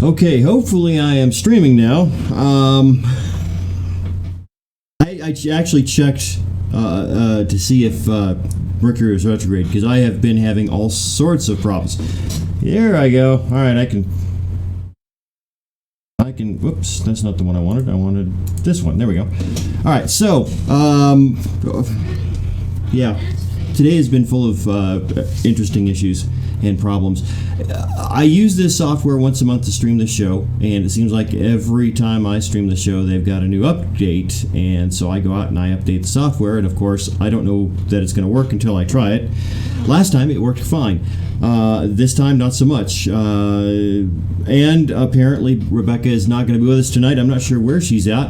Okay, hopefully I am streaming now. I actually checked to see if Mercury is retrograde, because I have been having all sorts of problems. There I go. All right, I can. Whoops, that's not the one I wanted. I wanted this one. There we go. All right, so yeah, today has been full of interesting issues and problems. I use this software once a month to stream the show, and it seems like every time I stream the show, they've got a new update, and so I go out and I update the software, and of course, I don't know that it's going to work until I try it. Last time, it worked fine. This time, not so much. And apparently, Rebecca is not going to be with us tonight. I'm not sure where she's at.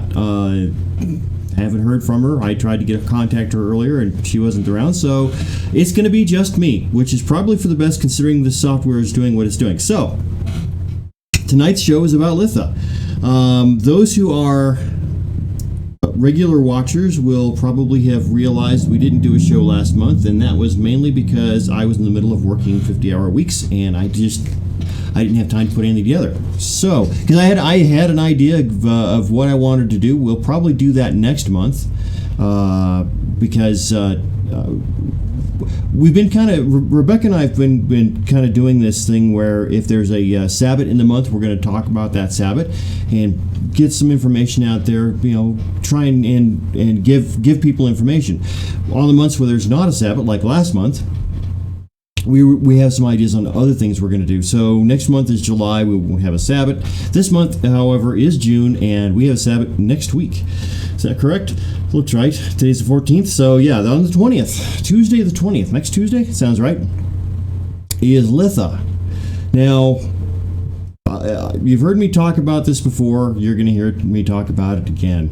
Haven't heard from her. I tried to get a contact her earlier, and she wasn't around, so it's going to be just me, which is probably for the best considering the software is doing what it's doing. So, tonight's show is about Litha. Those who are regular watchers will probably have realized we didn't do a show last month, and that was mainly because I was in the middle of working 50-hour weeks, and I didn't have time to put anything together. So, because I had an idea of what I wanted to do. We'll probably do that next month, because we've been Rebecca and I have been kind of doing this thing where if there's a Sabbath in the month, we're going to talk about that Sabbath and get some information out there, try and give people information. On the months where there's not a Sabbath, like last month, we have some ideas on other things we're going to do. So next month is July, we won't have a Sabbath. This month, however, is June, and we have a Sabbath next week. Is that correct? Looks right. Today's the 14th, so yeah, on the 20th, Tuesday the 20th, next Tuesday, sounds right, is Litha. Now, you've heard me talk about this before. You're going to hear me talk about it again.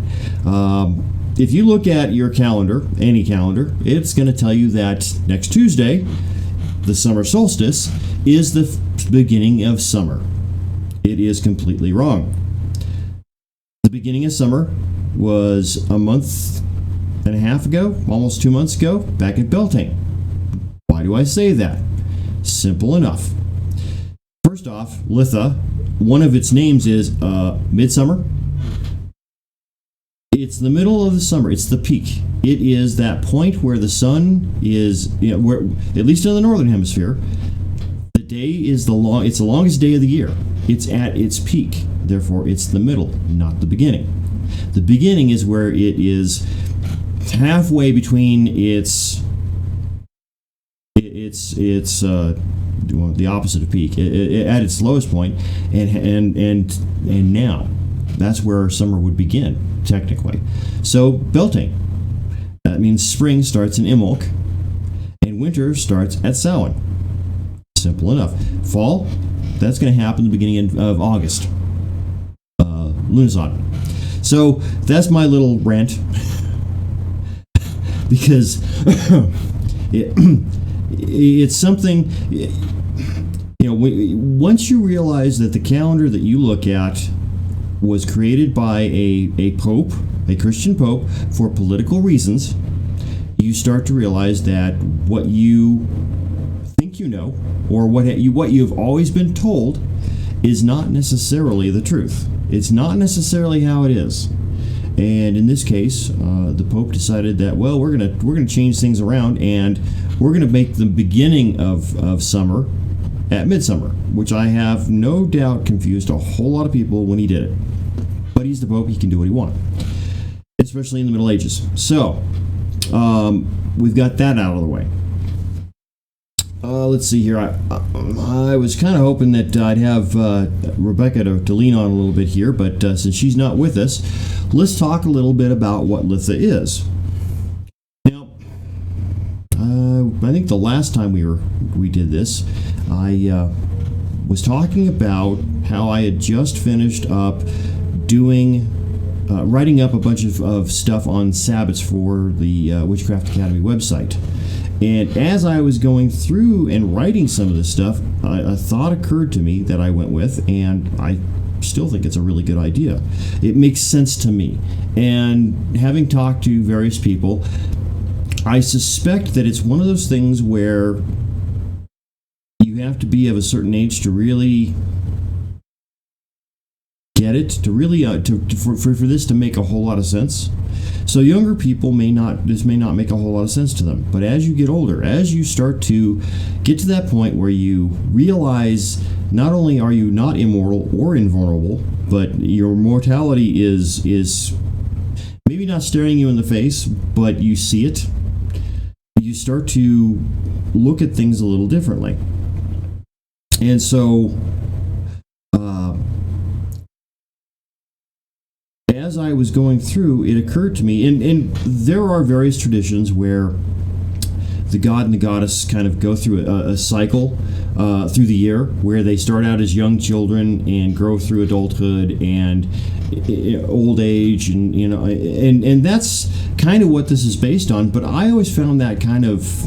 If you look at your calendar, any calendar, it's going to tell you that next Tuesday, the summer solstice, is the beginning of summer. It is completely wrong. The beginning of summer was a month and a half ago, almost 2 months ago, back at Beltane. Why do I say that? Simple enough. First off, Litha, one of its names is MidSummer. It's the middle of the summer. It's the peak. It is that point where the sun is, where, at least in the northern hemisphere, the day is it's the longest day of the year. It's at its peak. Therefore, it's the middle, not the beginning. The beginning is where it is halfway between its the opposite of peak, at its lowest point, and now. That's where summer would begin, technically. So, Beltane. That means spring starts in Imbolc, and winter starts at Samhain. Simple enough. Fall, that's going to happen at the beginning of August. Lunason. So, that's my little rant. Because it's something, once you realize that the calendar that you look at was created by a pope, a Christian pope, for political reasons, you start to realize that what you think you know, or what you've always been told, is not necessarily the truth. It's not necessarily how it is. And in this case, the Pope decided that, well, we're gonna change things around, and we're gonna make the beginning of summer at MidSummer, which I have no doubt confused a whole lot of people when he did it. But he's the Pope; he can do what he wants, especially in the Middle Ages. So we've got that out of the way. Let's see here. I was kind of hoping that I'd have Rebecca to lean on a little bit here, but since she's not with us, let's talk a little bit about what Litha is. Now, I think the last time we did this, I was talking about how I had just finished up writing up a bunch of stuff on Sabbaths for the Witchcraft Academy website. And as I was going through and writing some of this stuff, a thought occurred to me that I went with, and I still think it's a really good idea. It makes sense to me. And having talked to various people, I suspect that it's one of those things where you have to be of a certain age to really get it, to really for this to make a whole lot of sense. So younger people this may not make a whole lot of sense to them, but as you get older, as you start to get to that point where you realize not only are you not immortal or invulnerable, but your mortality is maybe not staring you in the face, but you see it, you start to look at things a little differently. And so as I was going through, it occurred to me, and there are various traditions where the god and the goddess kind of go through a cycle through the year, where they start out as young children and grow through adulthood and old age, and and that's kind of what this is based on. But I always found that kind of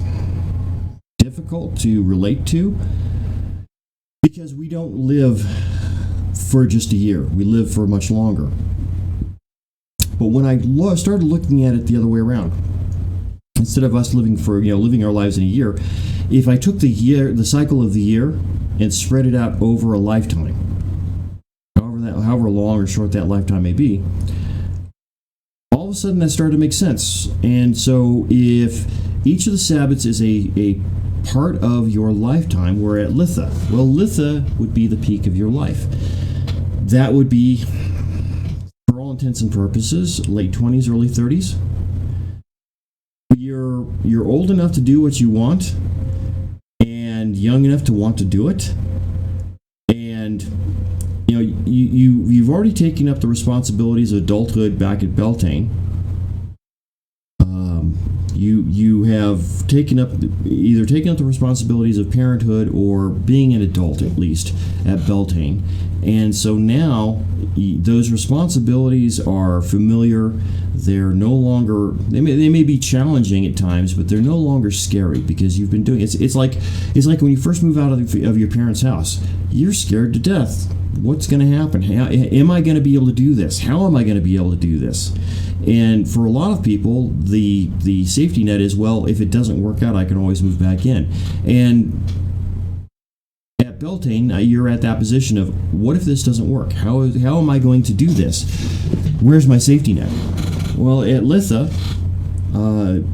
difficult to relate to, because we don't live for just a year; we live for much longer. But when I started looking at it the other way around, instead of us living our lives in a year, if I took the cycle of the year and spread it out over a lifetime, however long or short that lifetime may be, all of a sudden that started to make sense. And so if each of the Sabbats is a part of your lifetime, we're at Litha. Well, Litha would be the peak of your life. That would be, for all intents and purposes, late 20s, early 30s. You're old enough to do what you want, and young enough to want to do it, and you've already taken up the responsibilities of adulthood back at Beltane. You have either taken up the responsibilities of parenthood or being an adult, at least at Beltane. And so now those responsibilities are familiar. They're no longer, they may be challenging at times, but they're no longer scary, because you've been doing it. It's like when you first move out of your parents' house, you're scared to death. What's going to happen? Am I going to be able to do this? How am I going to be able to do this? And for a lot of people, the safety net is, well, if it doesn't work out, I can always move back in. And at Beltane, you're at that position of, what if this doesn't work? How am I going to do this? Where's my safety net? Well, at Litha,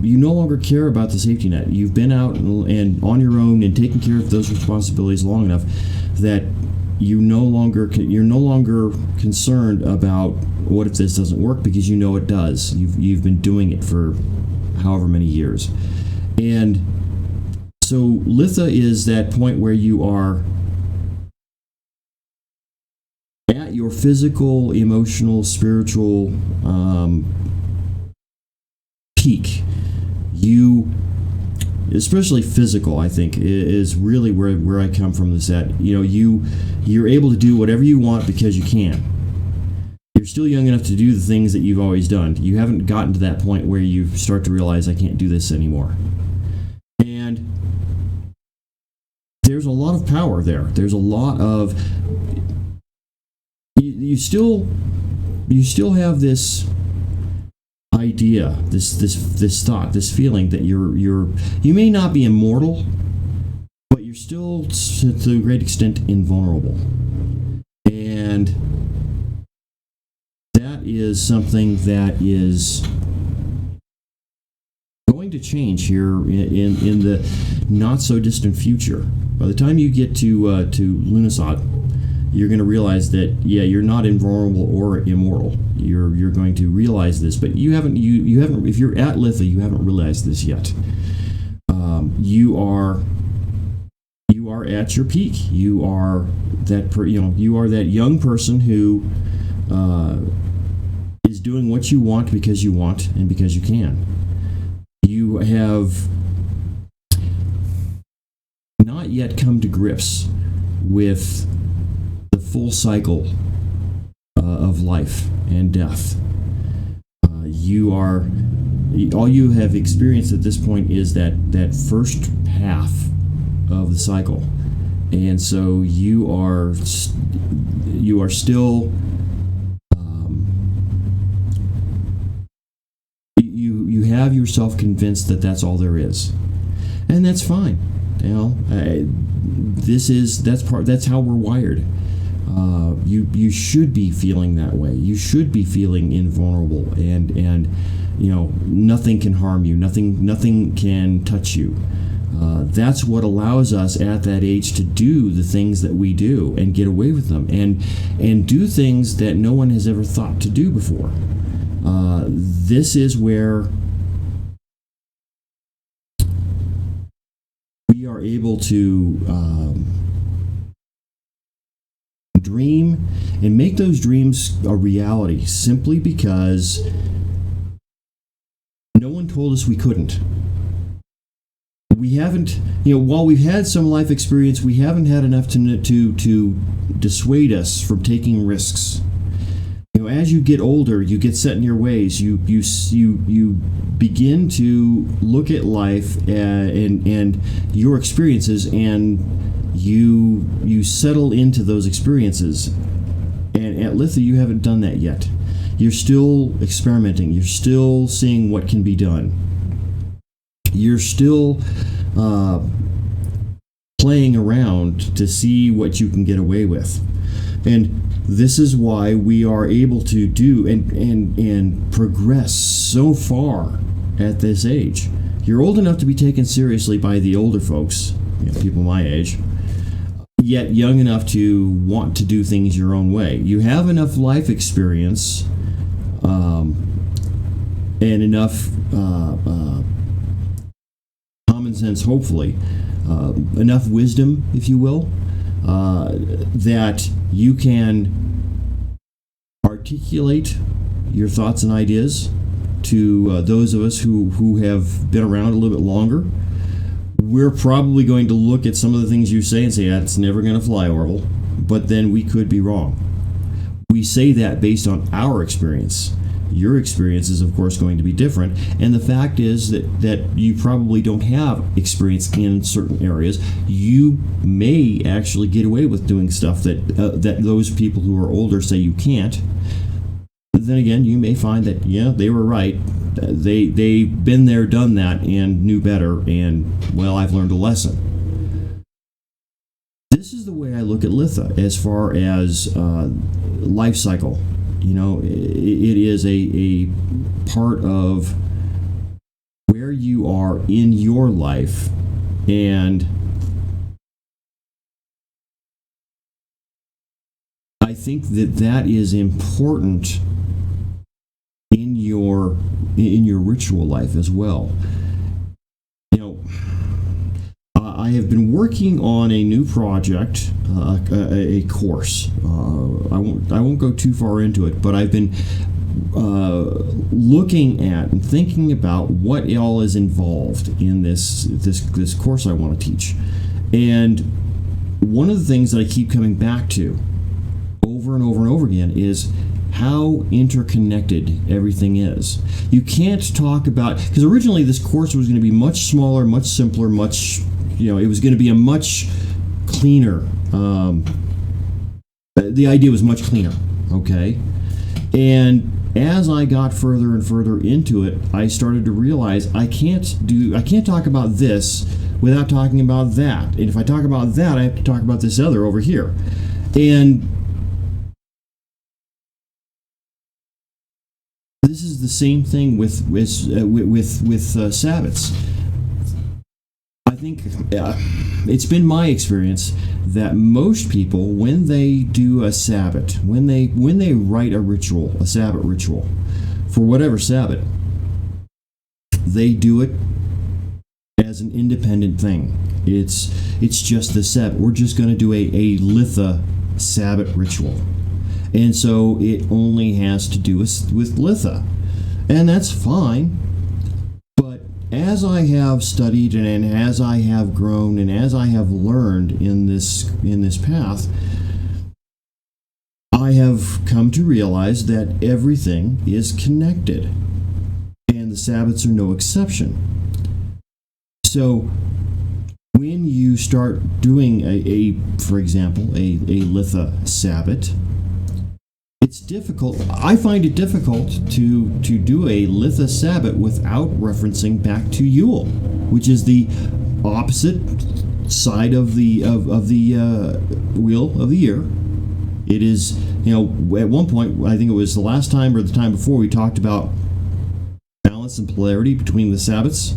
you no longer care about the safety net. You've been out and on your own and taken care of those responsibilities long enough that you're no longer concerned about what if this doesn't work, because you know it does. You've been doing it for however many years. And so Litha is that point where you are at your physical, emotional, spiritual peak. Especially physical, I think, is really where I come from. Is that you're able to do whatever you want because you can. You're still young enough to do the things that you've always done. You haven't gotten to that point where you start to realize, I can't do this anymore. And there's a lot of power there. There's a lot of you still have this idea, this thought, this feeling that you may not be immortal, but you're still, to a great extent, invulnerable. And that is something that is going to change here in the not so distant future. By the time you get to Lunisot, you're going to realize that, you're not invulnerable or immortal. You're going to realize this, but you haven't. If you're at Litha, you haven't realized this yet. You are at your peak. You are that. You are that young person who is doing what you want because you want and because you can. You have not yet come to grips with the full cycle of life and death. All you have experienced at this point is that first half of the cycle, and so you are still you have yourself convinced that that's all there is, and that's fine. That's how we're wired. you should be feeling that way. You should be feeling invulnerable, and nothing can harm you. Nothing can touch you. That's what allows us at that age to do the things that we do and get away with them, and do things that no one has ever thought to do before. This is where we are able to dream and make those dreams a reality simply because no one told us we couldn't. We haven't, while we've had some life experience, we haven't had enough to dissuade us from taking risks. As you get older, you get set in your ways. You begin to look at life and your experiences, and you settle into those experiences. And at Litha, you haven't done that yet. You're still experimenting. You're still seeing what can be done. You're still playing around to see what you can get away with. And this is why we are able to do and progress so far at this age. You're old enough to be taken seriously by the older folks, people my age, yet young enough to want to do things your own way. You have enough life experience and enough common sense, hopefully, enough wisdom, if you will, that you can articulate your thoughts and ideas to those of us who have been around a little bit longer. We're probably going to look at some of the things you say and say, that's never going to fly, Orville, but then we could be wrong. We say that based on our experience. Your experience is, of course, going to be different, and the fact is that you probably don't have experience in certain areas. You may actually get away with doing stuff that those people who are older say you can't. But then again, you may find that, they were right. They've been there, done that, and knew better, and, well, I've learned a lesson. This is the way I look at Litha as far as life cycle. It is a part of where you are in your life, and I think that is important in your ritual life as well. I have been working on a new project, a course. I won't go too far into it, but I've been looking at and thinking about what all is involved in this course I want to teach. And one of the things that I keep coming back to over and over and over again is how interconnected everything is. You can't talk about, because originally this course was going to be much smaller, much simpler, it was going to be a much cleaner, the idea was much cleaner, okay? And as I got further and further into it, I started to realize I can't talk about this without talking about that. And if I talk about that, I have to talk about this other over here. And this is the same thing with Sabbats. I think it's been my experience that most people, when they do a Sabbat, when they write a Sabbat ritual, for whatever Sabbat, they do it as an independent thing. It's just the Sabbat. We're just going to do a Litha Sabbat ritual, and so it only has to do with Litha, and that's fine. As I have studied and as I have grown and as I have learned in this path, I have come to realize that everything is connected, and the Sabbats are no exception. So when you start doing for example, a Litha Sabbat, it's difficult. I find it difficult to do a Litha Sabbat without referencing back to Yule, which is the opposite side of the wheel of the year, It is, at one point, I think it was the last time or the time before, we talked about balance and polarity between the Sabbats.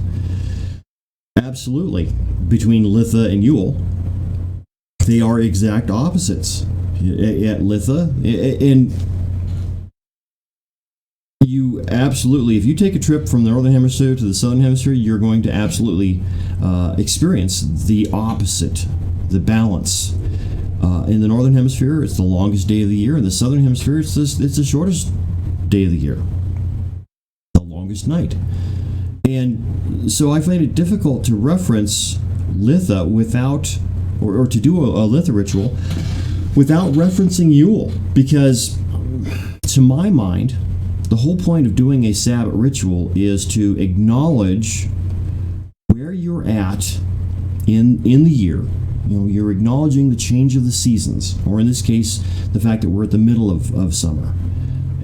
Absolutely. Between Litha and Yule, they are exact opposites. At Litha, and you absolutely, if you take a trip from the northern hemisphere to the southern hemisphere, you're going to absolutely experience the opposite, the balance. In the northern hemisphere, it's the longest day of the year. In the southern hemisphere, it's the shortest day of the year, the longest night. And so I find it difficult to reference Litha without, or to do a Litha ritual without referencing Yule, because to my mind, the whole point of doing a Sabbat ritual is to acknowledge where you're at in the year. You're acknowledging the change of the seasons, or in this case, the fact that we're at the middle of summer.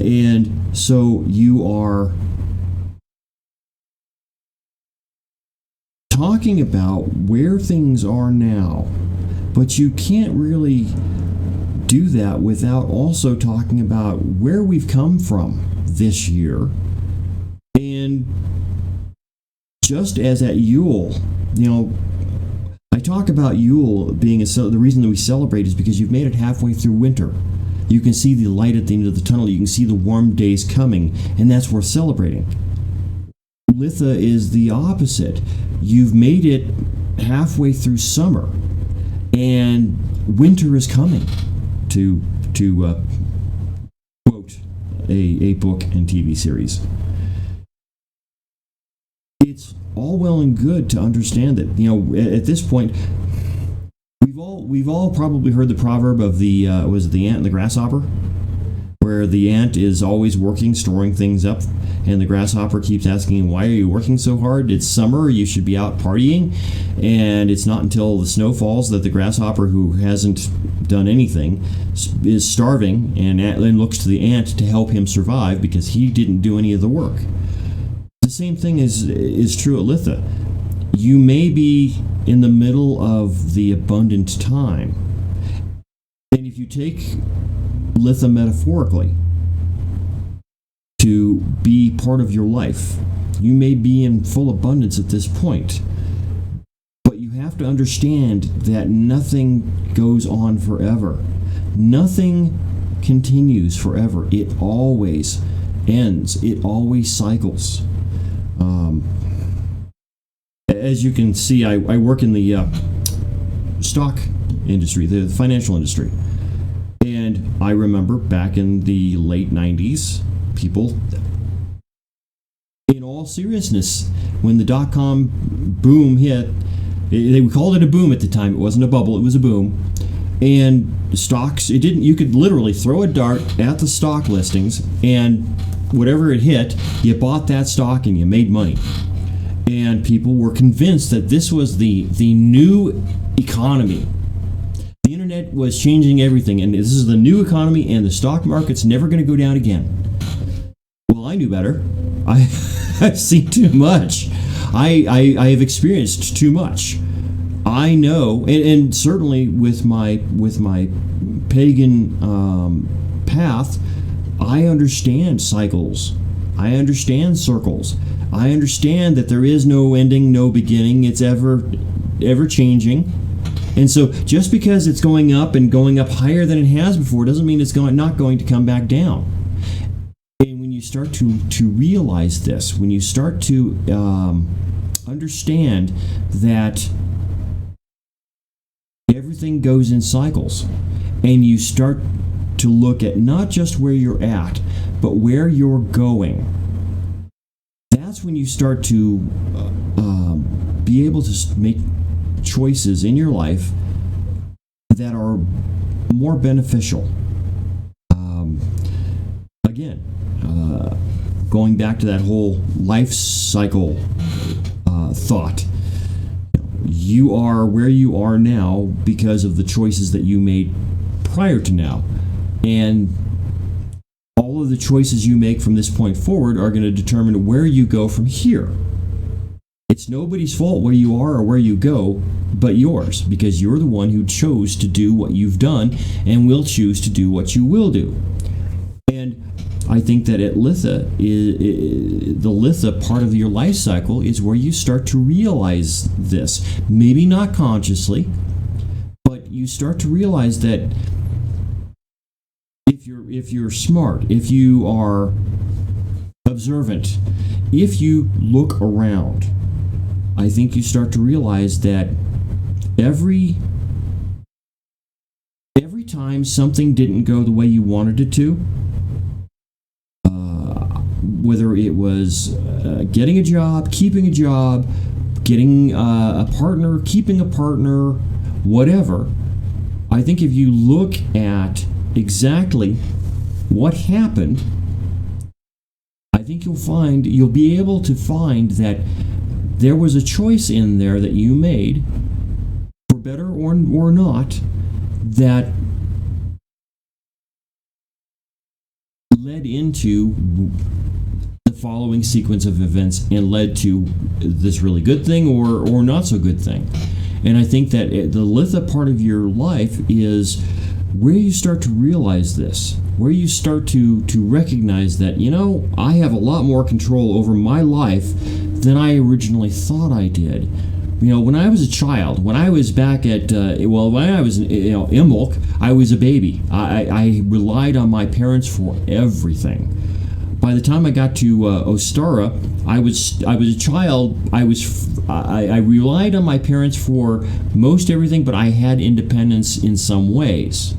And so you are talking about where things are now, but you can't really do that without also talking about where we've come from this year. And just as at Yule, I talk about Yule being the reason that we celebrate is because you've made it halfway through winter. You can see the light at the end of the tunnel. You can see the warm days coming, and that's worth celebrating. Litha is the opposite. You've made it halfway through summer, and winter is coming. To quote a book and TV series. It's all well and good to understand that, at this point, we've all probably heard the proverb of the was it the ant and the grasshopper, where the ant is always working, storing things up, and the grasshopper keeps asking, why are you working so hard? It's summer, you should be out partying. And it's not until the snow falls that the grasshopper, who hasn't done anything, is starving, and then looks to the ant to help him survive because he didn't do any of the work. The same thing is true at Litha. You may be in the middle of the abundant time. And if you take Litha metaphorically to be part of your life, you may be in full abundance at this point. But you have to understand that nothing goes on forever. Nothing continues forever. It always ends. It always cycles. As you can see, I work in the stock industry, the financial industry. And I remember back in the late 90s, people, in all seriousness, when the dot-com boom hit, they called it a boom at the time. It wasn't a bubble, it was a boom. And stocks, you could literally throw a dart at the stock listings, and whatever it hit, you bought that stock and you made money. And people were convinced that this was the new economy. The internet was changing everything, and this is the new economy, and the stock market's never going to go down again. Well, I knew better. I've seen too much. I have experienced too much. I know, and certainly with my pagan path, I understand cycles. I understand circles. I understand that there is no ending, no beginning. It's ever changing. And so just because it's going up and going up higher than it has before doesn't mean it's not going to come back down. And when you start to realize this, when you start to understand that everything goes in cycles, and you start to look at not just where you're at, but where you're going, that's when you start to be able to make choices in your life that are more beneficial. Again, going back to that whole life cycle thought, you are where you are now because of the choices that you made prior to now. And all of the choices you make from this point forward are going to determine where you go from here. It's nobody's fault where you are or where you go but yours, because you're the one who chose to do what you've done and will choose to do what you will do. And I think that at Litha, the Litha part of your life cycle is where you start to realize this. Maybe not consciously, but you start to realize that if you're smart, if you are observant, if you look around, I think you start to realize that every time something didn't go the way you wanted it to, whether it was getting a job, keeping a job, getting a partner, keeping a partner, whatever, I think if you look at exactly what happened, I think you'll be able to find that there was a choice in there that you made, for better or not, that led into the following sequence of events and led to this really good thing or not so good thing. And I think that the Litha part of your life is where you start to realize this, where you start to recognize that, I have a lot more control over my life than I originally thought I did. When I was a child, when I was back at, when I was, Imbolc, I was a baby. I relied on my parents for everything. By the time I got to Ostara, I was a child. I relied on my parents for most everything, but I had independence in some ways.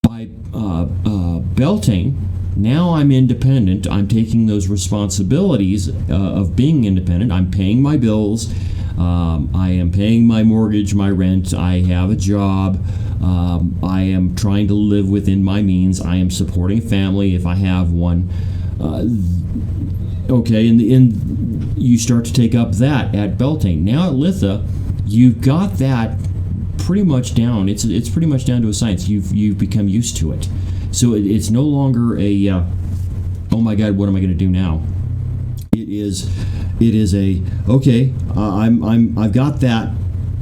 By Beltane, now I'm independent. I'm taking those responsibilities of being independent. I'm paying my bills. I am paying my mortgage, my rent. I have a job. I am trying to live within my means. I am supporting a family if I have one. Okay, and you start to take up that at Beltane. Now at Litha, you've got that pretty much down. It's pretty much down to a science. You've become used to it. So it's no longer a oh my God, what am I going to do now? It is a okay. I've got that,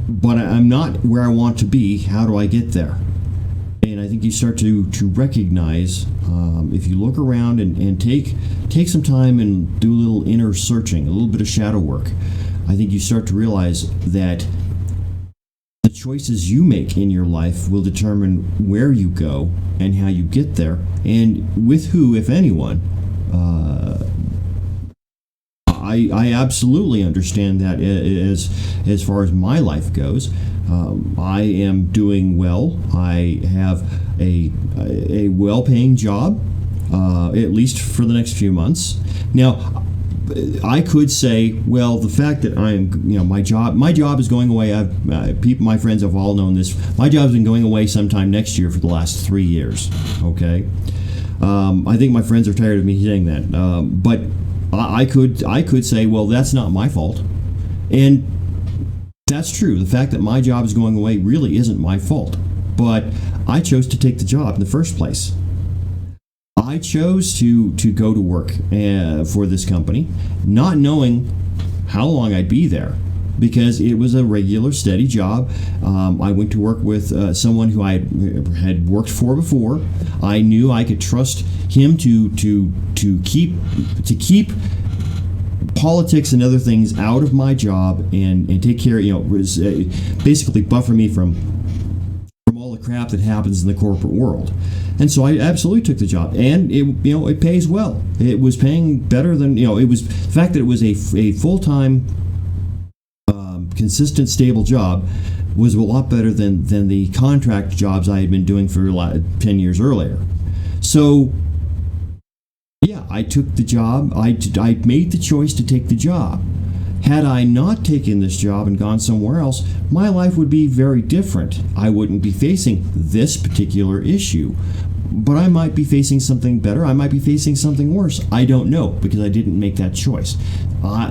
but I'm not where I want to be. How do I get there? And I think you start to recognize, if you look around and take some time and do a little inner searching, a little bit of shadow work, I think you start to realize that the choices you make in your life will determine where you go and how you get there, and with who, if anyone. I absolutely understand that as far as my life goes. I am doing well. I have a well-paying job, at least for the next few months. Now, I could say, well, the fact that my job is going away. My friends have all known this. My job's been going away sometime next year for the last 3 years. Okay, I think my friends are tired of me saying that, but I could say, well, that's not my fault, and that's true. The fact that my job is going away really isn't my fault, but I chose to take the job in the first place. I chose to go to work for this company, not knowing how long I'd be there, because it was a regular, steady job. I went to work with someone who I had worked for before. I knew I could trust him to keep politics and other things out of my job and take care. Was basically buffer me from all the crap that happens in the corporate world. And so I absolutely took the job, and it pays well. It was paying better than it was. The fact that it was a full-time, consistent, stable job was a lot better than the contract jobs I had been doing for 10 years earlier. So yeah, I took the job. I made the choice to take the job. Had I not taken this job and gone somewhere else, my life would be very different. I wouldn't be facing this particular issue, but I might be facing something better. I might be facing something worse. I don't know, because I didn't make that choice.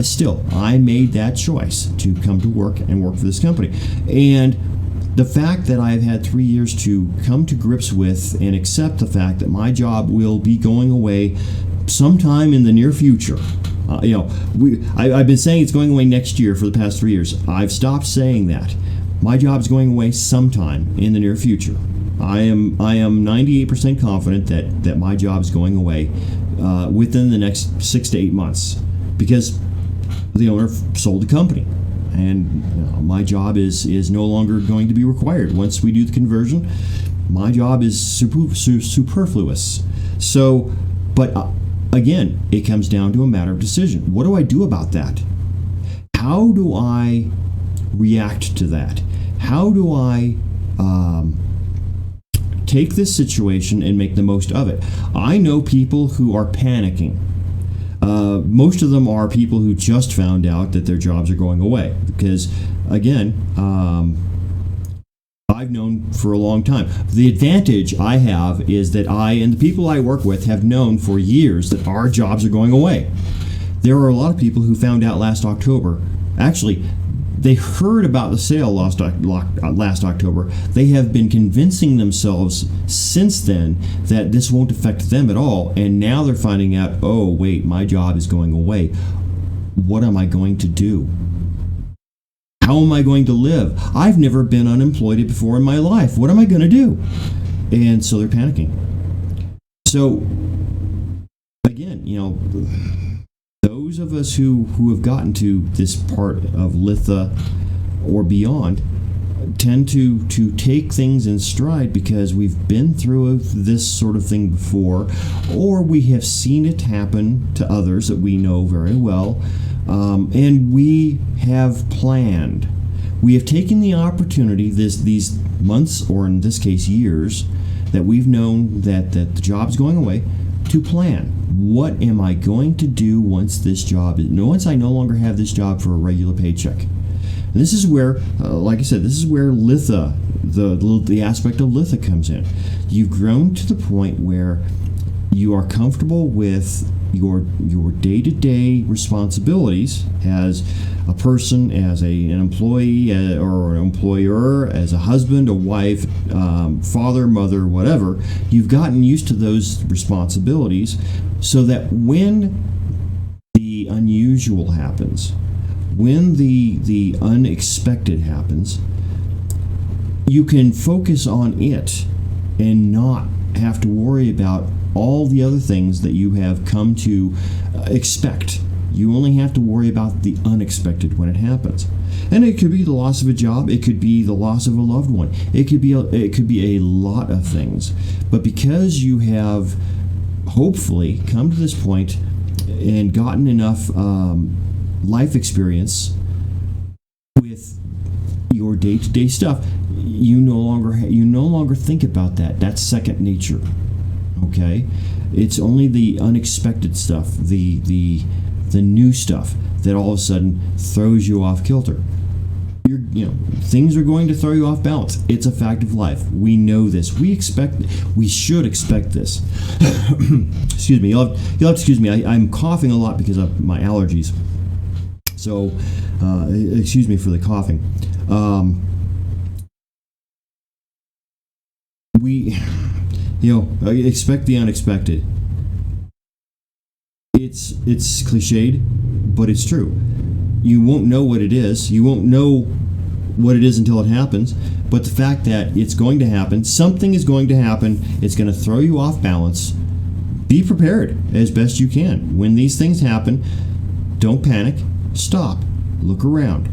Still, I made that choice to come to work and work for this company. And the fact that I've had 3 years to come to grips with and accept the fact that my job will be going away sometime in the near future, I've been saying it's going away next year for the past 3 years. I've stopped saying that. My job's going away sometime in the near future. I am 98% confident that my job is going away within the next 6 to 8 months, because the owner sold the company, and my job is no longer going to be required. Once we do the conversion, my job is superfluous. So, but again, it comes down to a matter of decision. What do I do about that? How do I react to that? How do I take this situation and make the most of it? I know people who are panicking. Most of them are people who just found out that their jobs are going away, because, again, I've known for a long time. The advantage I have is that I and the people I work with have known for years that our jobs are going away. There are a lot of people who found out last October. Actually, they heard about the sale last October. They have been convincing themselves since then that this won't affect them at all, and now they're finding out, oh wait, my job is going away. What am I going to do? How am I going to live? I've never been unemployed before in my life. What am I going to do? And so they're panicking. So, again, those of us who have gotten to this part of Litha or beyond tend to take things in stride, because we've been through this sort of thing before, or we have seen it happen to others that we know very well, and we have planned. We have taken the opportunity these months, or in this case years, that we've known that the job's going away, to plan. What am I going to do once I no longer have this job for a regular paycheck? And this is where, like I said, this is where Litha, the aspect of Litha comes in. You've grown to the point where you are comfortable with your day-to-day responsibilities as a person, as an employee or an employer, as a husband, a wife, father, mother, whatever. You've gotten used to those responsibilities, so that when the unusual happens, when the unexpected happens, you can focus on it and not have to worry about all the other things that you have come to expect. You only have to worry about the unexpected when it happens. And it could be the loss of a job, it could be the loss of a loved one, it could be a lot of things. But because you have hopefully come to this point and gotten enough life experience with your day-to-day stuff, you no longer think about that. That's second nature. Okay, it's only the unexpected stuff, the new stuff, that all of a sudden throws you off kilter. Things are going to throw you off balance. It's a fact of life. We know this. We should expect this. Excuse me. You'll have to excuse me. I'm coughing a lot because of my allergies. So, excuse me for the coughing. Expect the unexpected. It's cliched, but it's true. You won't know what it is. You won't know what it is until it happens. But the fact that it's going to happen, something is going to happen, it's going to throw you off balance. Be prepared as best you can. When these things happen, don't panic. Stop. Look around.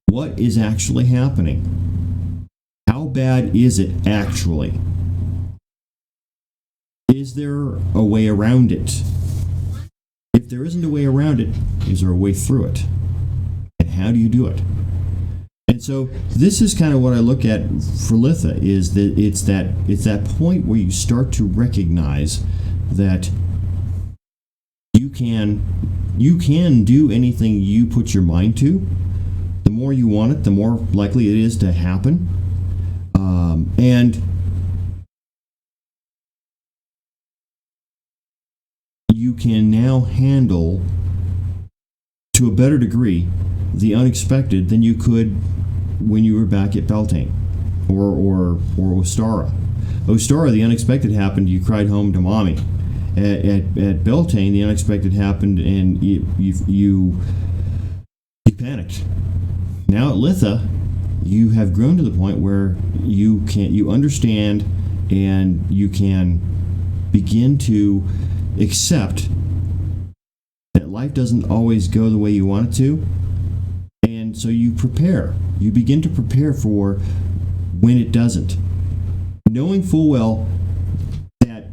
What is actually happening? How bad is it actually? Is there a way around it? If there isn't a way around it, is there a way through it? And how do you do it? And so this is kind of what I look at for Litha, is that it's that point where you start to recognize that you can do anything you put your mind to. The more you want it, the more likely it is to happen. And you can now handle, to a better degree, the unexpected than you could when you were back at Beltane or Ostara. Ostara, the unexpected happened. You cried home to mommy, at Beltane, the unexpected happened, and you panicked. Now at Litha, you have grown to the point where you understand, and you can begin to accept that life doesn't always go the way you want it to, and so you prepare. You begin to prepare for when it doesn't, knowing full well that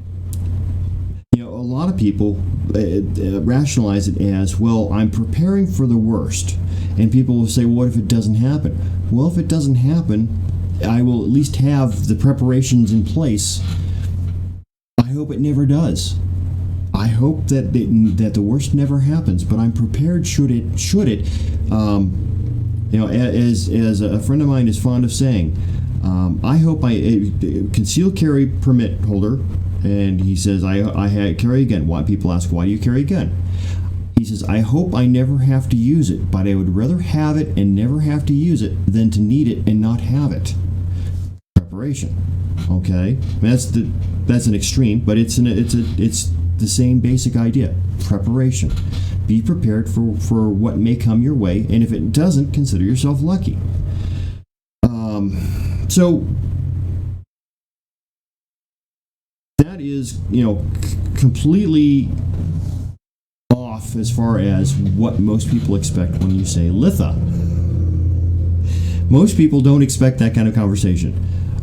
a lot of people rationalize it as, well, I'm preparing for the worst. And people will say, well, what if it doesn't happen? Well, if it doesn't happen, I will at least have the preparations in place. I hope it never does. I hope that the worst never happens, but I'm prepared should it. As a friend of mine is fond of saying, I hope a concealed carry permit holder, and he says, I carry a gun. Why? People ask, why do you carry a gun? He says, I hope I never have to use it, but I would rather have it and never have to use it than to need it and not have it. Preparation. Okay, that's an extreme, but it's the same basic idea. Preparation. Be prepared for what may come your way, and if it doesn't, consider yourself lucky. So that is, completely off as far as what most people expect when you say Litha. Most people don't expect that kind of conversation.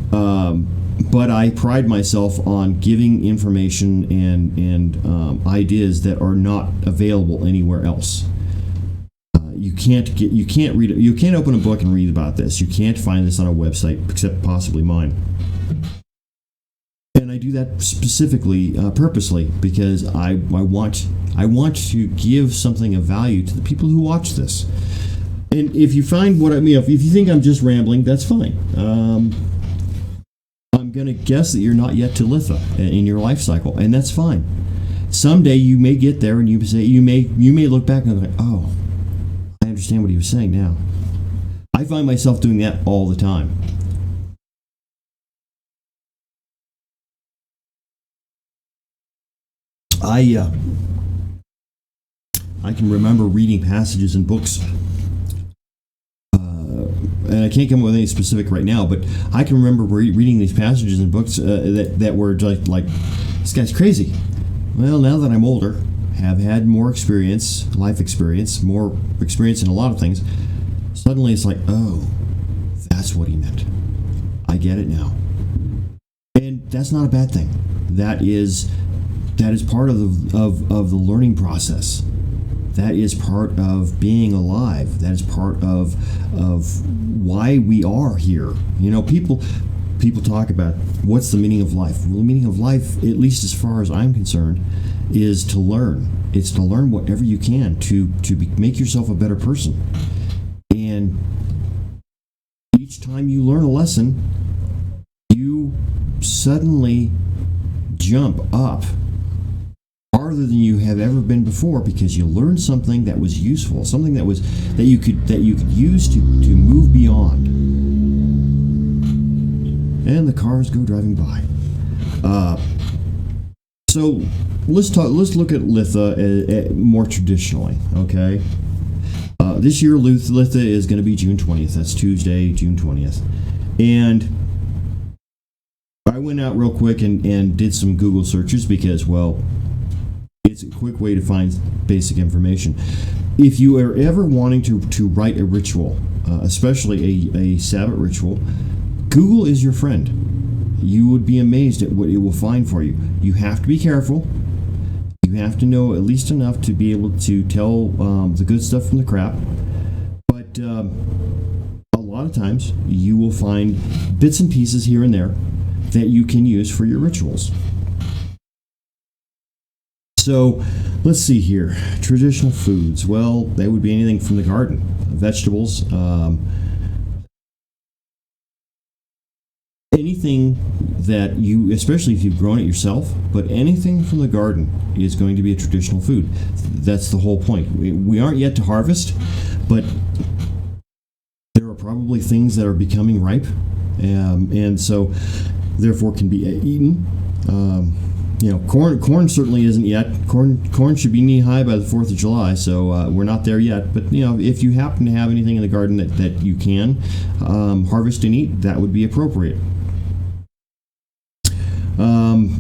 But I pride myself on giving information and ideas that are not available anywhere else. You can't open a book and read about this. You can't find this on a website except possibly mine. And I do that specifically, purposely, because I want to give something of value to the people who watch this. And if you find if you think I'm just rambling, that's fine. I'm going to guess that you're not yet to Litha in your life cycle, and that's fine. Someday you may get there, and you may look back and go, oh, I understand what he was saying now. I find myself doing that all the time. I can remember reading passages in books, and I can't come up with any specific right now, but I can remember reading these passages in books that were like, this guy's crazy. Well, now that I'm older, have had more experience, life experience, more experience in a lot of things, suddenly it's like, oh, that's what he meant. I get it now. And that's not a bad thing. That is part of the learning process. That is part of being alive. That is part of why we are here. People talk about what's the meaning of life. Well, the meaning of life, at least as far as I'm concerned, is to learn. It's to learn whatever you can to make yourself a better person. And each time you learn a lesson, you suddenly jump up farther than you have ever been before, because you learned something that was useful, something that you could use to move beyond. And the cars go driving by. So let's look at Litha more traditionally. Okay, this year Litha is going to be June 20th. That's Tuesday, June 20th, and I went out real quick and did some Google searches because, well, it's a quick way to find basic information. If you are ever wanting to write a ritual, especially a Sabbath ritual, Google is your friend. You would be amazed at what it will find for you. You have to be careful. You have to know at least enough to be able to tell the good stuff from the crap. But a lot of times you will find bits and pieces here and there that you can use for your rituals. So let's see here. Traditional foods. Well, they would be anything from the garden. Vegetables. Anything that you, especially if you've grown it yourself, but anything from the garden is going to be a traditional food. That's the whole point. We aren't yet to harvest, but there are probably things that are becoming ripe, and so therefore can be eaten. corn certainly isn't yet. Corn should be knee high by the 4th of July, so we're not there yet. But if you happen to have anything in the garden that you can harvest and eat, that would be appropriate.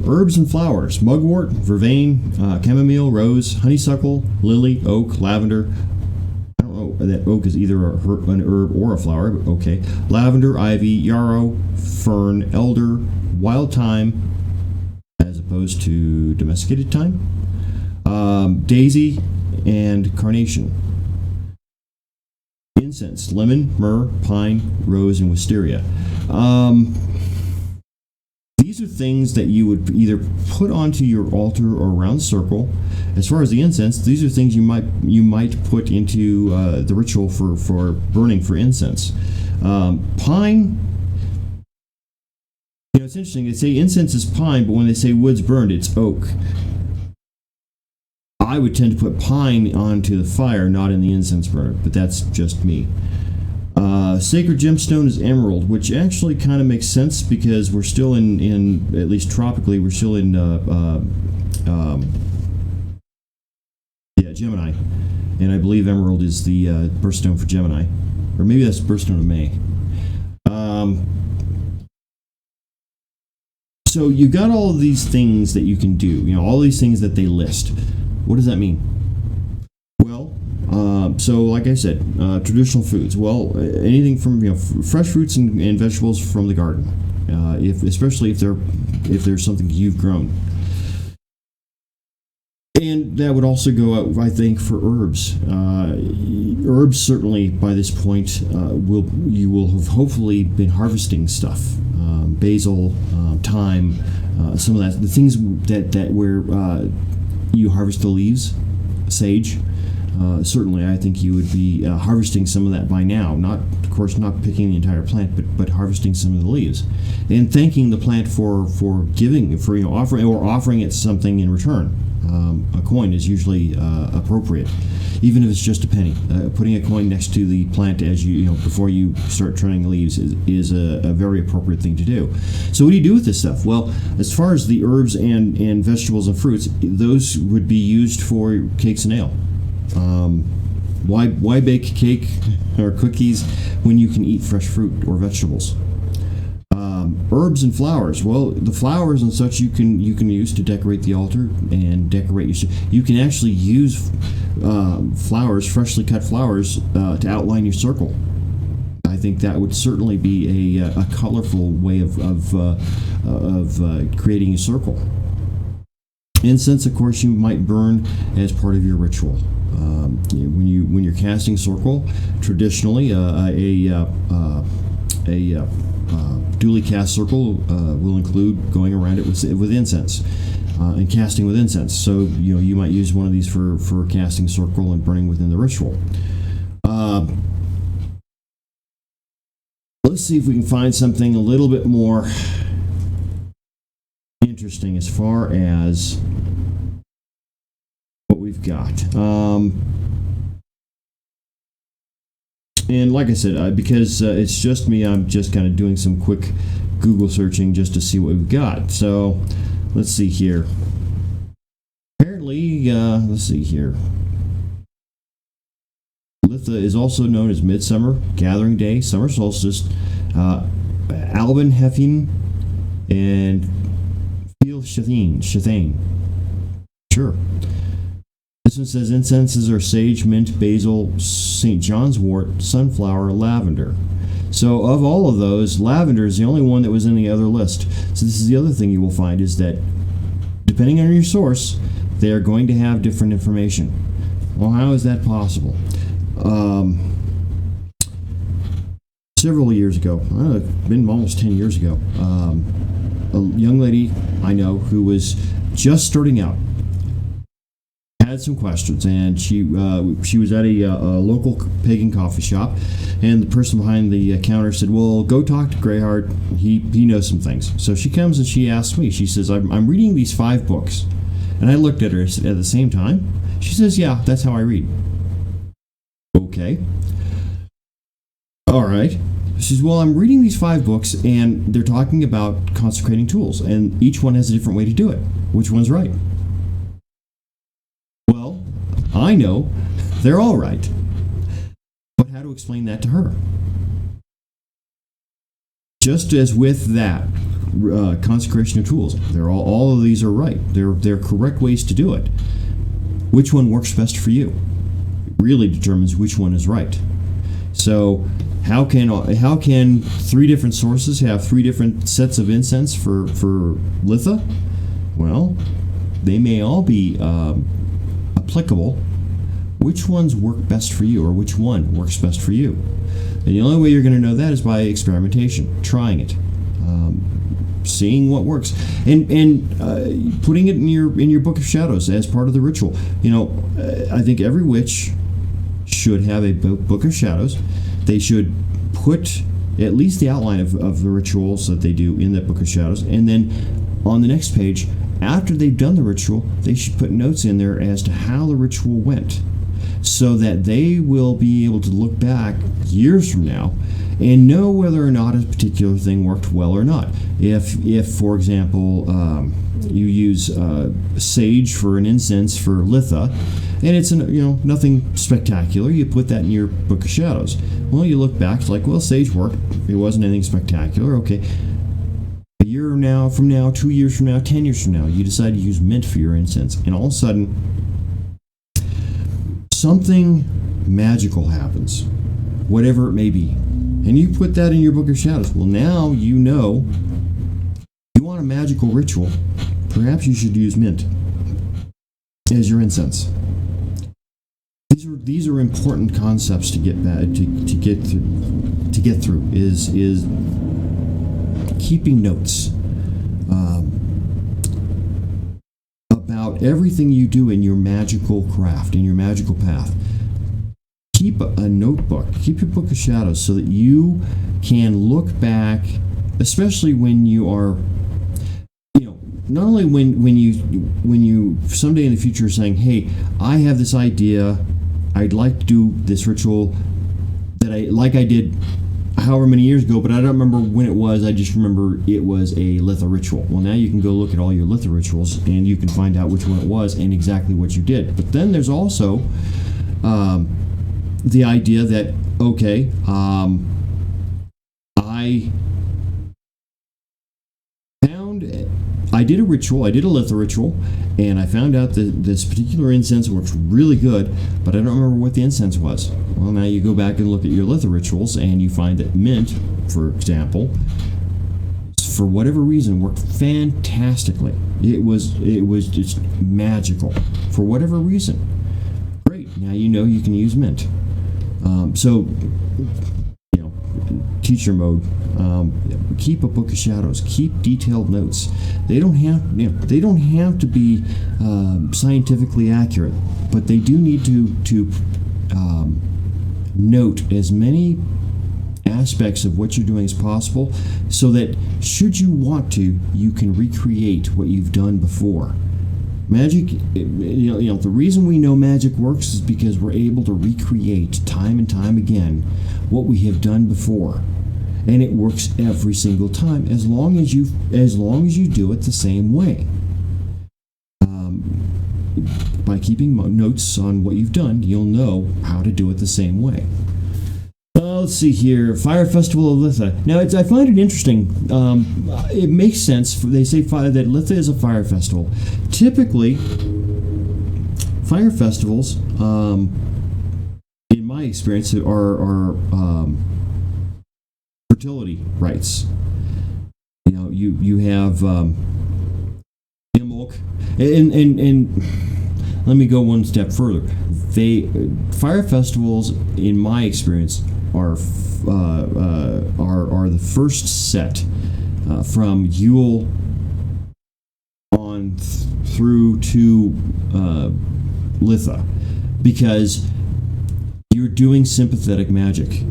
Herbs and flowers: mugwort, vervain, chamomile, rose, honeysuckle, lily, oak, lavender. I don't know that oak is either an herb or a flower, but okay. Lavender, ivy, yarrow, fern, elder, wild thyme, as opposed to domesticated thyme, daisy, and carnation. Incense: lemon, myrrh, pine, rose, and wisteria. These are things that you would either put onto your altar or around the circle. As far as the incense, these are things you might put into the ritual for burning for incense. Pine. It's interesting. They say incense is pine, but when they say wood's burned, it's oak. I would tend to put pine onto the fire, not in the incense burner, but that's just me. Sacred gemstone is emerald, which actually kind of makes sense because we're still in at least tropically, we're still in Gemini, and I believe emerald is the birthstone for Gemini, or maybe that's the birthstone of May. So you've got all of these things that you can do, all these things that they list. What does that mean? Well, so like I said, traditional foods. Well, anything from fresh fruits and vegetables from the garden, especially if there's something you've grown. And that would also go out, I think, for herbs. Herbs certainly by this point you will have hopefully been harvesting stuff. Basil, thyme, some of that, the things that where you harvest the leaves, sage. Certainly, I think you would be harvesting some of that by now. Not, of course, not picking the entire plant, but harvesting some of the leaves, and thanking the plant for giving, for offering it something in return. A coin is usually appropriate, even if it's just a penny. Putting a coin next to the plant as before you start turning leaves is a very appropriate thing to do. So what do you do with this stuff? Well, as far as the herbs and vegetables and fruits, those would be used for cakes and ale. Why bake cake or cookies when you can eat fresh fruit or vegetables? Herbs and flowers. Well, the flowers and such you can use to decorate the altar and decorate your. You can actually use flowers, freshly cut flowers, to outline your circle. I think that would certainly be a colorful way of creating a circle. Incense, of course, you might burn as part of your ritual. When you're casting circle, traditionally a duly cast circle will include going around it with incense and casting with incense. So you might use one of these for casting circle and burning within the ritual. Let's see if we can find something a little bit more interesting as far as what we've got. And like I said, because it's just me, I'm just kind of doing some quick Google searching just to see what we've got. So let's see here. Apparently, let's see here. Litha is also known as MidSummer, Gathering Day, Summer Solstice, Alban Heffin, and Feel Shathane. Sure. This one says incenses are sage, mint, basil, St. John's wort, sunflower, lavender. So of all of those, lavender is the only one that was in the other list. So this is the other thing you will find is that depending on your source, they are going to have different information. Well, how is that possible? Several years ago, been almost 10 years ago, a young lady I know who was just starting out had some questions, and she was at a local pagan coffee shop, and the person behind the counter said, well, go talk to Greyheart, he knows some things. So she comes and she asks me, she says, I'm reading these 5 books. And I looked at her at the same time. She says, yeah, that's how I read. Okay. All right. She says, well, I'm reading these 5 books, and they're talking about consecrating tools, and each one has a different way to do it. Which one's right? Well, I know they're all right. But how to explain that to her? Just as with that consecration of tools, they're all of these are right. They're correct ways to do it. Which one works best for you? It really determines which one is right. So how can 3 different sources have 3 different sets of incense for Litha? Well, they may all be applicable. Which ones work best for you, or which one works best for you? And the only way you're going to know that is by experimentation, trying it, seeing what works, and putting it in your book of shadows as part of the ritual. I think every witch should have a book of shadows. They should put at least the outline of the rituals that they do in that book of shadows, and then on the next page, after they've done the ritual, they should put notes in there as to how the ritual went, so that they will be able to look back years from now and know whether or not a particular thing worked well or not. If for example, you use sage for an incense for Litha, and it's nothing spectacular, you put that in your book of shadows. Well, you look back, it's like, well, sage worked. It wasn't anything spectacular. Okay. A year from now, 2 years from now, 10 years from now, you decide to use mint for your incense, and all of a sudden, something magical happens, whatever it may be, and you put that in your book of shadows. Well, now you know you want a magical ritual. Perhaps you should use mint as your incense. These are important concepts to get through. Is keeping notes about everything you do in your magical craft, in your magical path. Keep a notebook, keep your book of shadows, so that you can look back, especially when you are, not only when you someday in the future are saying, hey, I have this idea, I'd like to do this ritual that I did however many years ago, but I don't remember when it was. I just remember it was a Litha ritual. Well, now you can go look at all your Litha rituals, and you can find out which one it was and exactly what you did. But then there's also the idea that, okay, I did a ritual, I did a Litha ritual, and I found out that this particular incense works really good, but I don't remember what the incense was. Well, now you go back and look at your Litha rituals, and you find that mint, for example, for whatever reason, worked fantastically. It was just magical for whatever reason. Great, now you know you can use mint. Teacher mode. Keep a book of shadows. Keep detailed notes. They don't have to be scientifically accurate, but they do need to note as many aspects of what you're doing as possible, so that should you want to, you can recreate what you've done before. Magic, the reason we know magic works is because we're able to recreate time and time again what we have done before, and it works every single time as long as you do it the same way. By keeping notes on what you've done, you'll know how to do it the same way. Let's see here. Fire Festival of Litha. Now, I find it interesting. It makes sense. They say that Litha is a fire festival. Typically, fire festivals, in my experience, are fertility rites. You have Imbolc, and let me go one step further. Fire festivals, in my experience, are the first set from Yule on through to Litha, because you're doing sympathetic magic.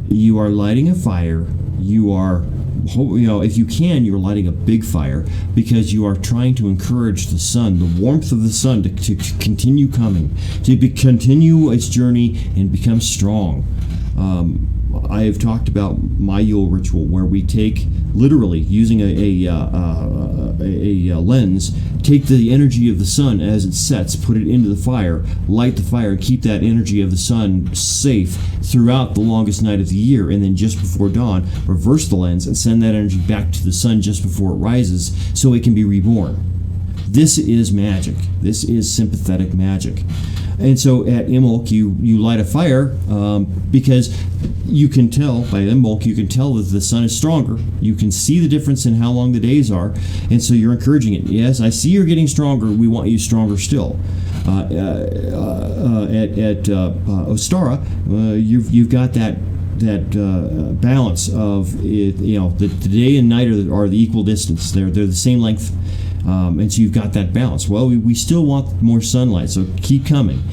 You are lighting a fire. You are, if you can, you're lighting a big fire, because you are trying to encourage the sun, the warmth of the sun, to continue coming, to continue its journey and become strong. I have talked about my Yule ritual, where we take, literally using a lens, take the energy of the sun as it sets, put it into the fire, light the fire, and keep that energy of the sun safe throughout the longest night of the year, and then just before dawn, reverse the lens and send that energy back to the sun just before it rises so it can be reborn. This is magic. This is sympathetic magic. And so at Imbolc, you light a fire because you can tell, by Imbolc, you can tell that the sun is stronger. You can see the difference in how long the days are, and so you're encouraging it. Yes, I see you're getting stronger. We want you stronger still. At Ostara, you've got that balance of it, the day and night are the equal distance. They're the same length. And so you've got that balance. Well, we still want more sunlight, so keep coming.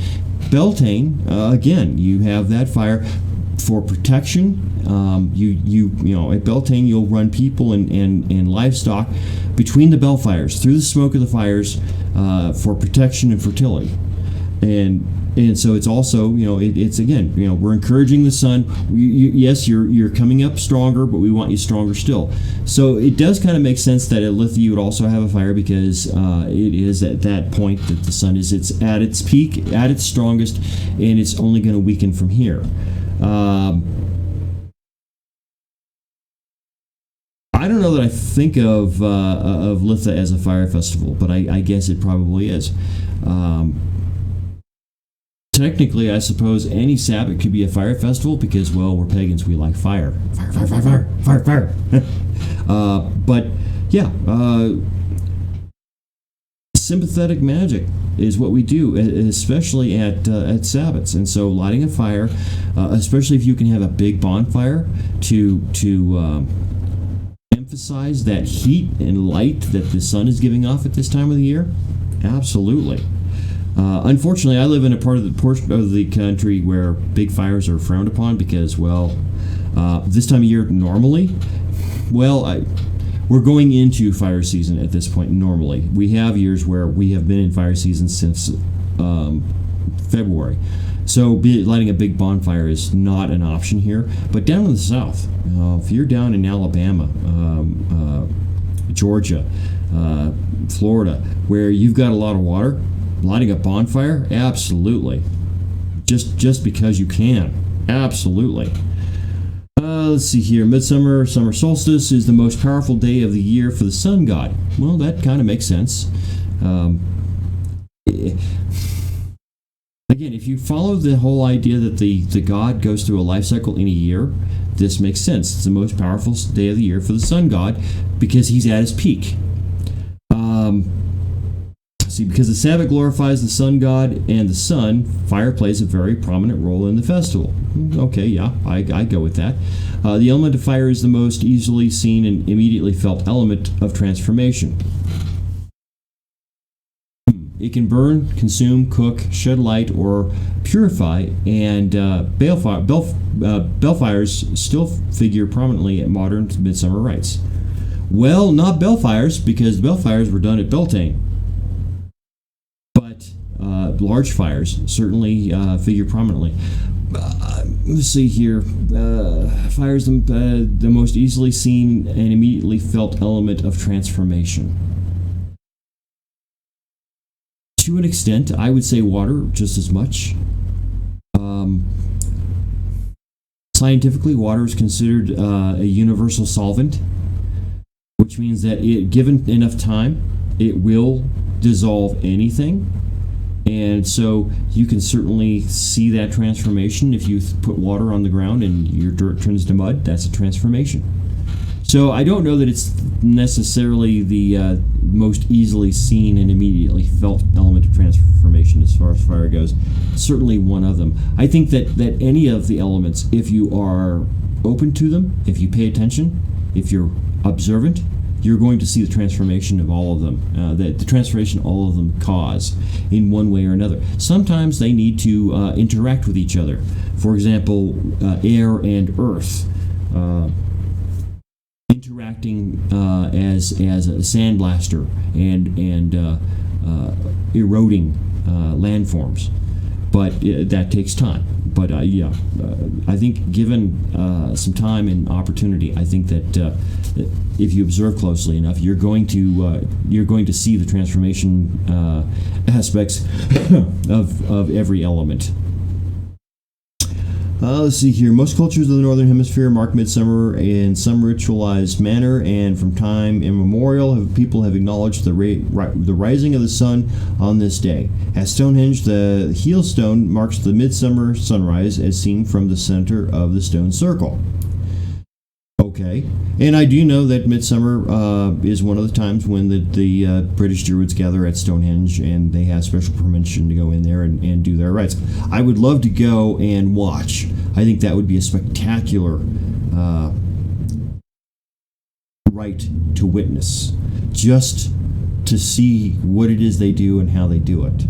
Beltane, again, you have that fire for protection. At Beltane, you'll run people and livestock between the belfires, through the smoke of the fires, for protection and fertility. And so it's also, it's again, we're encouraging the sun. Yes, you're coming up stronger, but we want you stronger still. So it does kind of make sense that at Litha you would also have a fire, because it is at that point that the sun is at its peak, at its strongest, and it's only going to weaken from here. I don't know that I think of Litha as a fire festival, but I guess it probably is. Technically, I suppose any Sabbath could be a fire festival because, well, we're pagans. We like fire. Fire, fire, fire, fire, fire, fire. But, yeah, sympathetic magic is what we do, especially at Sabbaths. And so lighting a fire, especially if you can have a big bonfire to emphasize that heat and light that the sun is giving off at this time of the year, absolutely. Unfortunately, I live in a portion of the country where big fires are frowned upon because, well, this time of year normally, we're going into fire season at this point normally. We have years where we have been in fire season since February. So lighting a big bonfire is not an option here. But down in the south, if you're down in Alabama, Georgia, Florida, where you've got a lot of water, lighting a bonfire, absolutely. Just because you can, absolutely. Let's see here. MidSummer, summer solstice, is the most powerful day of the year for the sun god. Well, that kind of makes sense. Again, if you follow the whole idea that the god goes through a life cycle in a year, this makes sense. It's the most powerful day of the year for the sun god because he's at his peak. Because the Sabbath glorifies the sun god and the sun, fire plays a very prominent role in the festival. Okay, yeah, I go with that. The element of fire is the most easily seen and immediately felt element of transformation. It can burn, consume, cook, shed light, or purify, and balefires still figure prominently at modern midsummer rites. Well, not balefires, because the balefires were done at Beltane. But large fires certainly figure prominently. Let's see here. Fires the most easily seen and immediately felt element of transformation. To an extent, I would say water just as much. Scientifically, water is considered a universal solvent, which means that given enough time, it will dissolve anything. And so you can certainly see that transformation. If you put water on the ground and your dirt turns to mud, that's a transformation. So I don't know that it's necessarily the most easily seen and immediately felt element of transformation as far as fire goes. Certainly one of them. I think that any of the elements, if you are open to them, if you pay attention, if you're observant, you're going to see the transformation of all of them, the transformation all of them cause in one way or another. Sometimes they need to interact with each other. For example, air and earth interacting as a sandblaster and eroding landforms. but that takes time. But I think given some time and opportunity, I think that if you observe closely enough, you're going to see the transformation aspects of every element. Let's see here. Most cultures of the Northern Hemisphere mark MidSummer in some ritualized manner, and from time immemorial, people have acknowledged the rising of the sun on this day. At Stonehenge, the heel stone marks the MidSummer sunrise as seen from the center of the stone circle. Okay, and I do know that MidSummer is one of the times when the British Druids gather at Stonehenge, and they have special permission to go in there and do their rites. I would love to go and watch. I think that would be a spectacular rite to witness, just to see what it is they do and how they do it.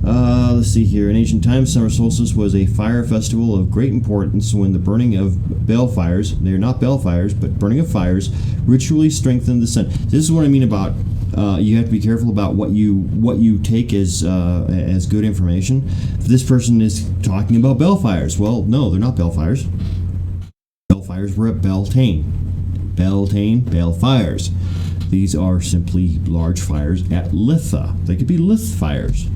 Let's see here. In ancient times, summer solstice was a fire festival of great importance when the burning of balefires, they're not balefires, but burning of fires, ritually strengthened the sun. This is what I mean about you have to be careful about what you take as good information. If this person is talking about balefires, well, no, they're not balefires. Balefires were at Beltane. Beltane, balefires. These are simply large fires at Litha. They could be Lith fires.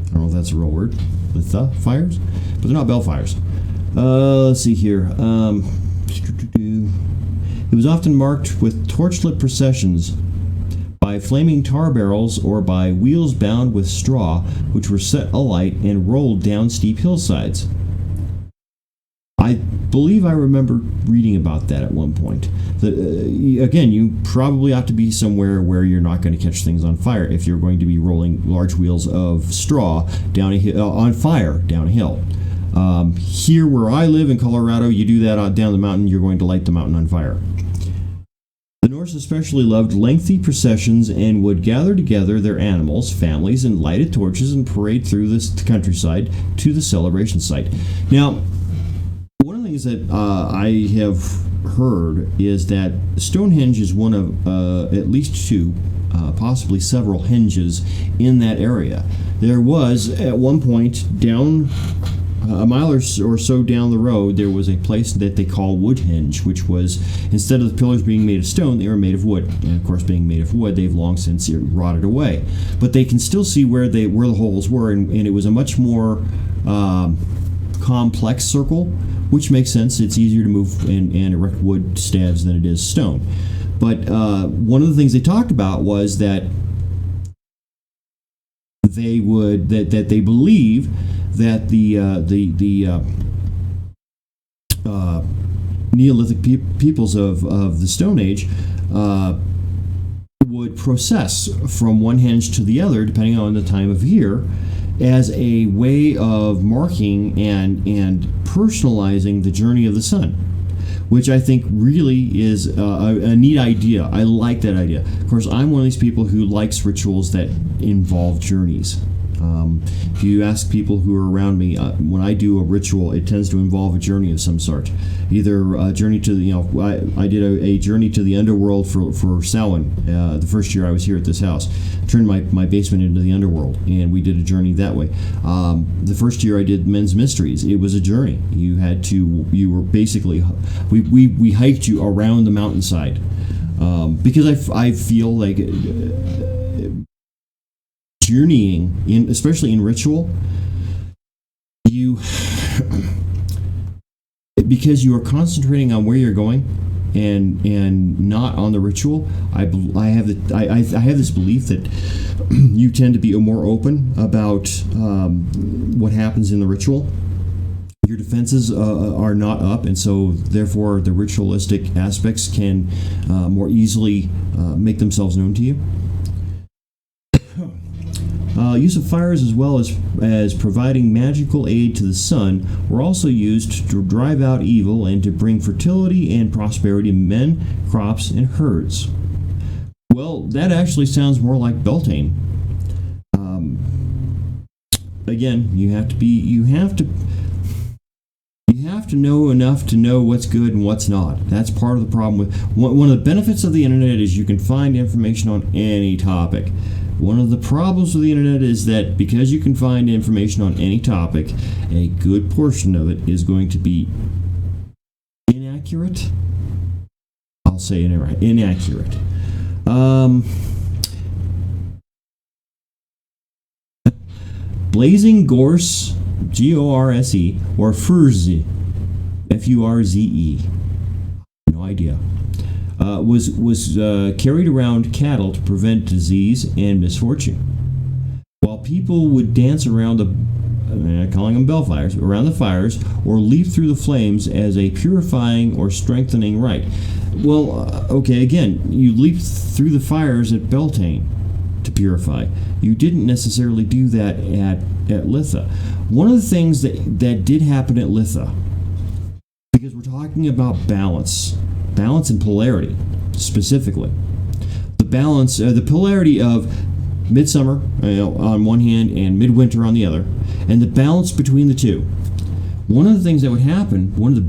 I don't know if that's a real word. Litha fires? But they're not balefires. Let's see here. It was often marked with torchlit processions by flaming tar barrels or by wheels bound with straw, which were set alight and rolled down steep hillsides. I believe I remember reading about that at one point. Again, you probably ought to be somewhere where you're not going to catch things on fire if you're going to be rolling large wheels of straw down a hill, on fire down a hill. Here where I live in Colorado, you do that down the mountain, you're going to light the mountain on fire. The Norse especially loved lengthy processions and would gather together their animals, families, and lighted torches and parade through the countryside to the celebration site. Now, one of the things that I have heard is that Stonehenge is one of at least two, possibly several henges in that area. There was, at one point, down a mile or so down the road, there was a place that they call Woodhenge, which was, instead of the pillars being made of stone, they were made of wood. And of course, being made of wood, they've long since rotted away. But they can still see where the holes were, and it was a much more complex circle, which makes sense. It's easier to move and erect wood staves than it is stone. But one of the things they talked about was that they believe that the Neolithic peoples of the Stone Age would process from one henge to the other, depending on the time of year, as a way of marking and personalizing the journey of the sun, which I think really is a neat idea. I like that idea. Of course, I'm one of these people who likes rituals that involve journeys. If you ask people who are around me, when I do a ritual, it tends to involve a journey of some sort. Either a journey to the, I did a journey to the underworld for Samhain the first year I was here at this house. Turned my basement into the underworld, and we did a journey that way. The first year I did men's mysteries. It was a journey. You were basically, we hiked you around the mountainside, because I feel like journeying, especially in ritual, because you are concentrating on where you're going and not on the ritual. I have this belief that you tend to be more open about what happens in the ritual. Your defenses are not up, and so therefore the ritualistic aspects can more easily make themselves known to you. Use of fires, as well as providing magical aid to the sun, were also used to drive out evil and to bring fertility and prosperity to men, crops, and herds. Well, that actually sounds more like Beltane. Again, you have to know enough to know what's good and what's not. That's part of the problem with one of the benefits of the internet is you can find information on any topic. One of the problems with the internet is that because you can find information on any topic, a good portion of it is going to be inaccurate. I'll say inaccurate. Blazing Gorse, Gorse, or Furze, Furze, no idea, was carried around cattle to prevent disease and misfortune. While people would dance around calling them bellfires, around the fires, or leap through the flames as a purifying or strengthening rite. Well, okay, again, you leap through the fires at Beltane to purify. You didn't necessarily do that at Litha. One of the things that did happen at Litha, because we're talking about balance and polarity specifically. The polarity of midsummer on one hand and midwinter on the other, and the balance between the two. One of the things that would happen, one of the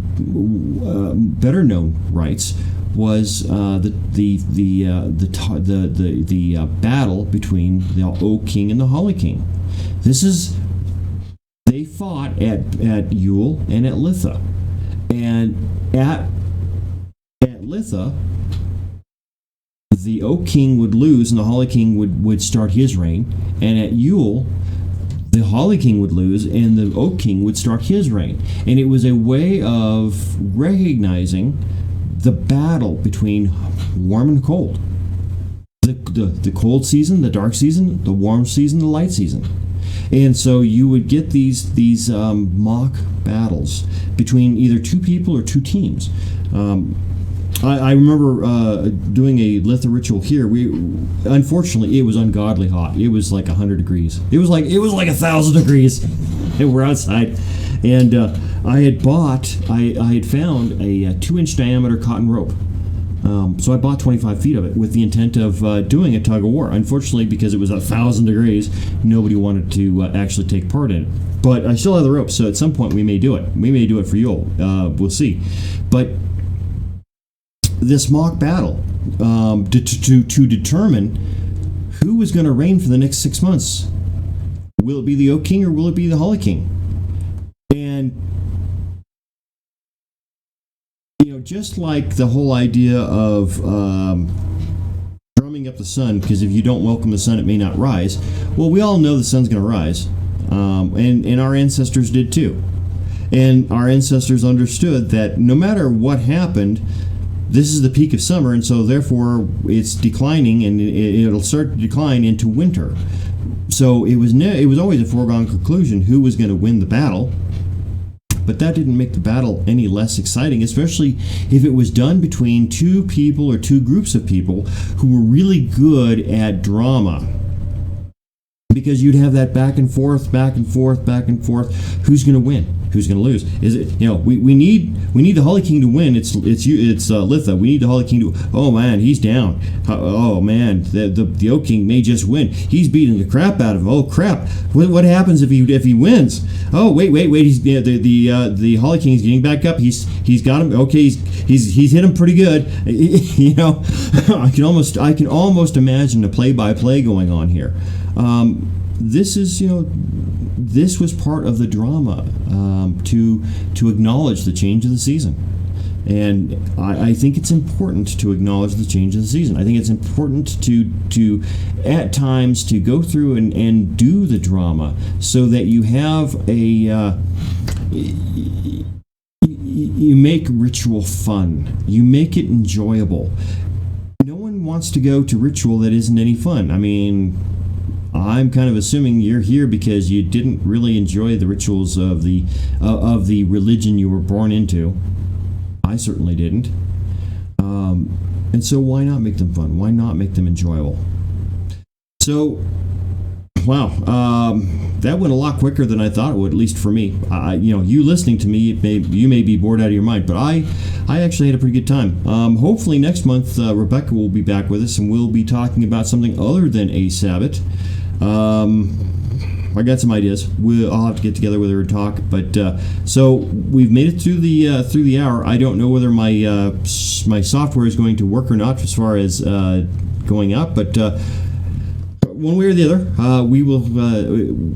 better known rites, was the battle between the Oak King and the Holly King. They fought at Yule and at Litha, and at Litha, the Oak King would lose and the Holly King would start his reign, and at Yule, the Holly King would lose and the Oak King would start his reign. And it was a way of recognizing the battle between warm and cold. The cold season, the dark season, the warm season, the light season. And so you would get these mock battles between either two people or two teams. I remember doing a Litha ritual here. Unfortunately, it was ungodly hot. It was like 100 degrees. It was like 1,000 degrees. And we're outside, and I had found a 2-inch diameter cotton rope. So I bought 25 feet of it with the intent of doing a tug of war. Unfortunately, because it was 1,000 degrees, nobody wanted to actually take part in it. But I still have the rope, so at some point we may do it. We may do it for Yule. We'll see. But this mock battle to determine who was going to reign for the next 6 months. Will it be the Oak King or will it be the Holly King? And just like the whole idea of drumming up the sun, because if you don't welcome the sun, it may not rise. Well, we all know the sun's going to rise, and our ancestors did too. And our ancestors understood that no matter what happened, this is the peak of summer, and so therefore it's declining, and it'll start to decline into winter. So it was always a foregone conclusion who was going to win the battle. But that didn't make the battle any less exciting, especially if it was done between two people or two groups of people who were really good at drama. Because you'd have that back and forth. Who's going to win? Who's going to lose? Is it we need the Holly King to win? It's Litha. We need the Holly King to. Oh man, he's down. Oh man, the Oak King may just win. He's beating the crap out of him. Oh crap! What happens if he wins? Oh wait. He's the Holly King's getting back up. He's got him. Okay, he's hit him pretty good. I can almost imagine a play-by-play going on here. This was part of the drama to acknowledge the change of the season. And I think it's important to acknowledge the change of the season. I think it's important to at times to go through and do the drama so that you have you make ritual fun. You make it enjoyable. No one wants to go to ritual that isn't any fun. I mean, I'm kind of assuming you're here because you didn't really enjoy the rituals of the religion you were born into. I certainly didn't. And so why not make them fun? Why not make them enjoyable? So, wow, that went a lot quicker than I thought it would, at least for me. You listening to me, you may be bored out of your mind, but I actually had a pretty good time. Hopefully next month, Rebecca will be back with us, and we'll be talking about something other than a Sabbath. I got some ideas. I'll have to get together with her and talk. But so we've made it through the hour. I don't know whether my software is going to work or not as far as going up, but one way or the other, we will